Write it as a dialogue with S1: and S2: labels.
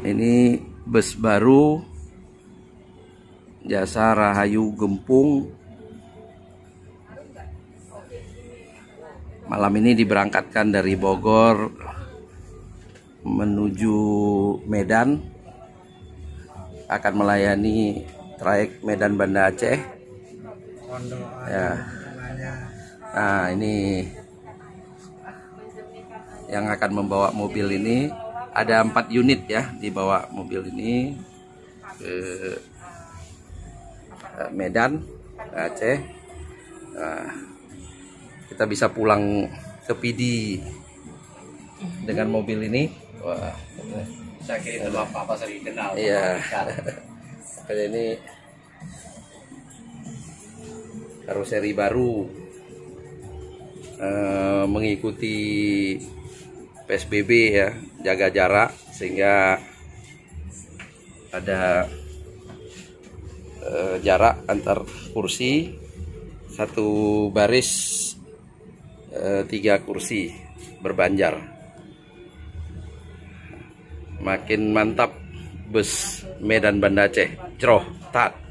S1: Ini bus baru Jasa Rahayu Gempung. Malam ini diberangkatkan dari Bogor menuju Medan, akan melayani trayek Medan Banda Aceh. Ya. Nah, ini yang akan membawa mobil ini, ada 4 unit ya dibawa mobil ini ke Medan Aceh. Nah, kita bisa pulang ke Pidi dengan mobil ini. Wah,
S2: saya kira itu Bapak sering kenal.
S1: iya. Ini karoseri baru, mengikuti PSBB ya, jaga jarak sehingga ada jarak antar kursi, satu baris 3 kursi berbanjar. Makin mantap bus Medan Banda Aceh, Ceroh, Tat.